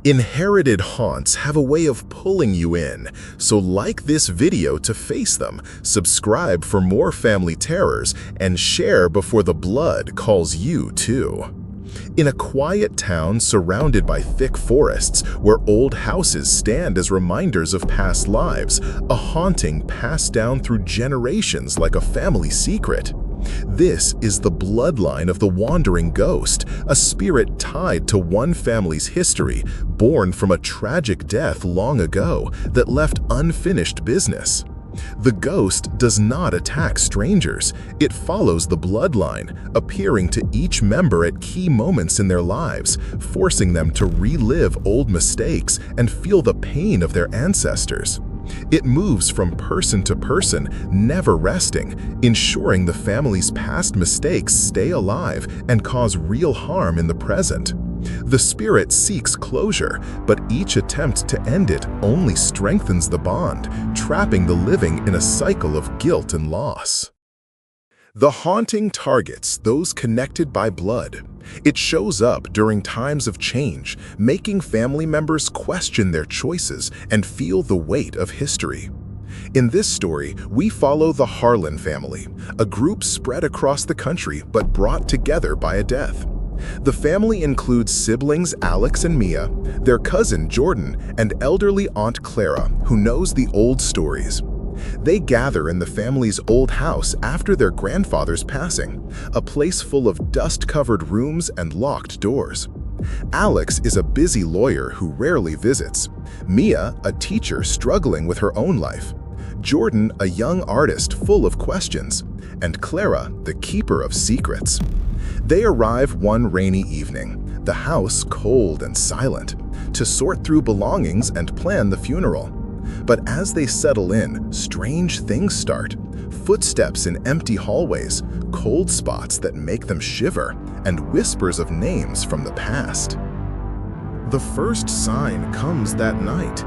Inherited haunts have a way of pulling you in, so like this video to face them, subscribe for more family terrors, and share before the blood calls you too. In a quiet town surrounded by thick forests, where old houses stand as reminders of past lives, a haunting passed down through generations like a family secret. This is the bloodline of the wandering ghost, a spirit tied to one family's history, born from a tragic death long ago that left unfinished business. The ghost does not attack strangers. It follows the bloodline, appearing to each member at key moments in their lives, forcing them to relive old mistakes and feel the pain of their ancestors. It moves from person to person, never resting, ensuring the family's past mistakes stay alive and cause real harm in the present. The spirit seeks closure, but each attempt to end it only strengthens the bond, trapping the living in a cycle of guilt and loss. The haunting targets those connected by blood. It shows up during times of change, making family members question their choices and feel the weight of history. In this story, we follow the Harlan family, a group spread across the country but brought together by a death. The family includes siblings Alex and Mia, their cousin Jordan, and elderly Aunt Clara, who knows the old stories. They gather in the family's old house after their grandfather's passing, a place full of dust-covered rooms and locked doors. Alex is a busy lawyer who rarely visits, Mia, a teacher struggling with her own life, Jordan, a young artist full of questions, and Clara, the keeper of secrets. They arrive one rainy evening, the house cold and silent, to sort through belongings and plan the funeral. But as they settle in, strange things start. Footsteps in empty hallways, cold spots that make them shiver, and whispers of names from the past. The first sign comes that night.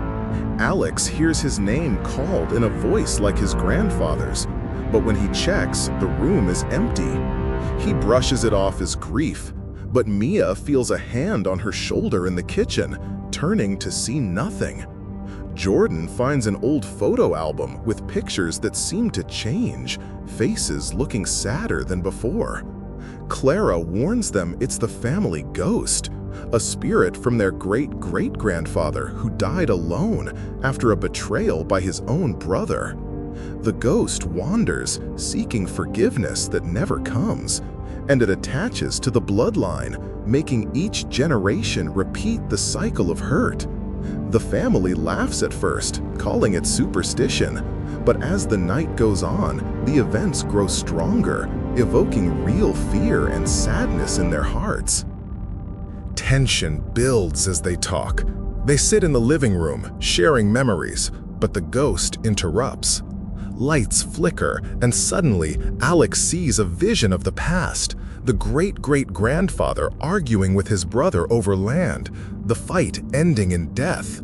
Alex hears his name called in a voice like his grandfather's, but when he checks, the room is empty. He brushes it off as grief, but Mia feels a hand on her shoulder in the kitchen, turning to see nothing. Jordan finds an old photo album with pictures that seem to change, faces looking sadder than before. Clara warns them it's the family ghost, a spirit from their great-great-grandfather who died alone after a betrayal by his own brother. The ghost wanders, seeking forgiveness that never comes, and it attaches to the bloodline, making each generation repeat the cycle of hurt. The family laughs at first, calling it superstition, but as the night goes on, the events grow stronger, evoking real fear and sadness in their hearts. Tension builds as they talk. They sit in the living room, sharing memories, but the ghost interrupts. Lights flicker, and suddenly Alex sees a vision of the past. The great-great-grandfather arguing with his brother over land, the fight ending in death.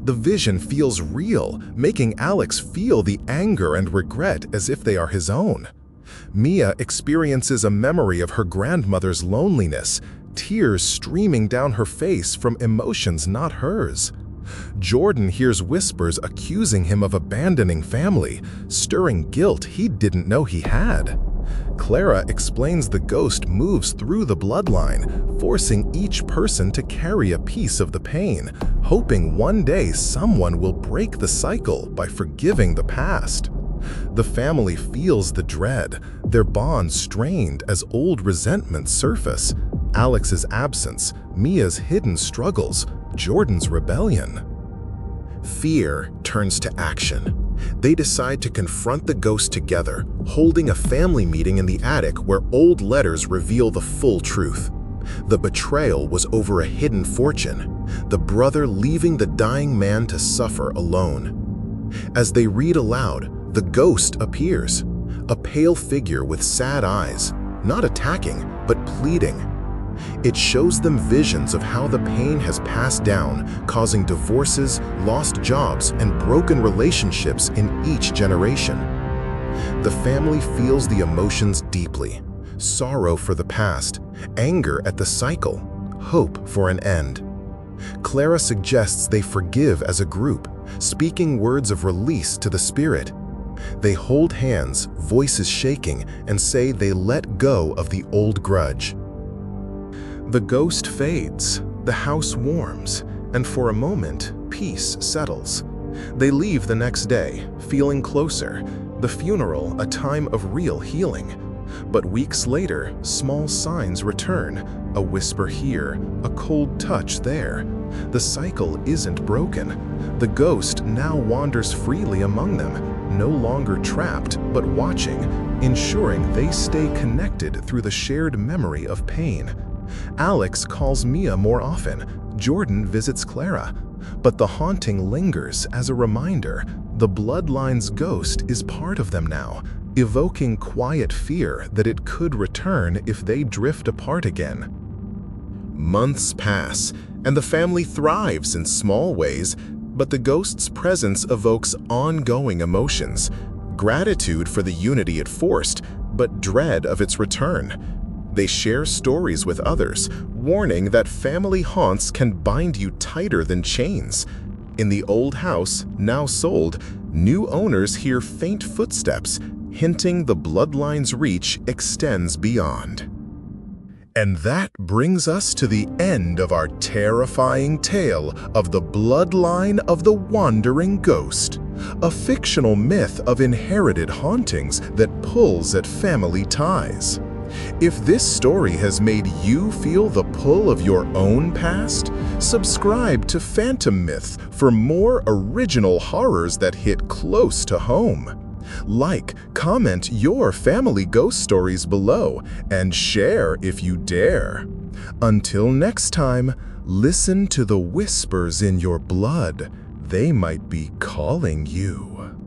The vision feels real, making Alex feel the anger and regret as if they are his own. Mia experiences a memory of her grandmother's loneliness, tears streaming down her face from emotions not hers. Jordan hears whispers accusing him of abandoning family, stirring guilt he didn't know he had. Clara explains the ghost moves through the bloodline, forcing each person to carry a piece of the pain, hoping one day someone will break the cycle by forgiving the past. The family feels the dread, their bond strained as old resentments surface. Alex's absence, Mia's hidden struggles, Jordan's rebellion. Fear turns to action. They decide to confront the ghost together, holding a family meeting in the attic where old letters reveal the full truth. The betrayal was over a hidden fortune, the brother leaving the dying man to suffer alone. As they read aloud, the ghost appears, a pale figure with sad eyes, not attacking, but pleading. It shows them visions of how the pain has passed down, causing divorces, lost jobs, and broken relationships in each generation. The family feels the emotions deeply: sorrow for the past, anger at the cycle, hope for an end. Clara suggests they forgive as a group, speaking words of release to the spirit. They hold hands, voices shaking, and say they let go of the old grudge. The ghost fades, the house warms, and for a moment, peace settles. They leave the next day, feeling closer, the funeral a time of real healing. But weeks later, small signs return, a whisper here, a cold touch there. The cycle isn't broken. The ghost now wanders freely among them, no longer trapped but watching, ensuring they stay connected through the shared memory of pain. Alex calls Mia more often, Jordan visits Clara, but the haunting lingers as a reminder. The Bloodline's ghost is part of them now, evoking quiet fear that it could return if they drift apart again. Months pass, and the family thrives in small ways, but the ghost's presence evokes ongoing emotions, gratitude for the unity it forced, but dread of its return. They share stories with others, warning that family haunts can bind you tighter than chains. In the old house, now sold, new owners hear faint footsteps, hinting the Bloodline's reach extends beyond. And that brings us to the end of our terrifying tale of the Bloodline of the Wandering Ghost, a fictional myth of inherited hauntings that pulls at family ties. If this story has made you feel the pull of your own past, subscribe to Phantom Myth for more original horrors that hit close to home. Like, comment your family ghost stories below, and share if you dare. Until next time, listen to the whispers in your blood. They might be calling you.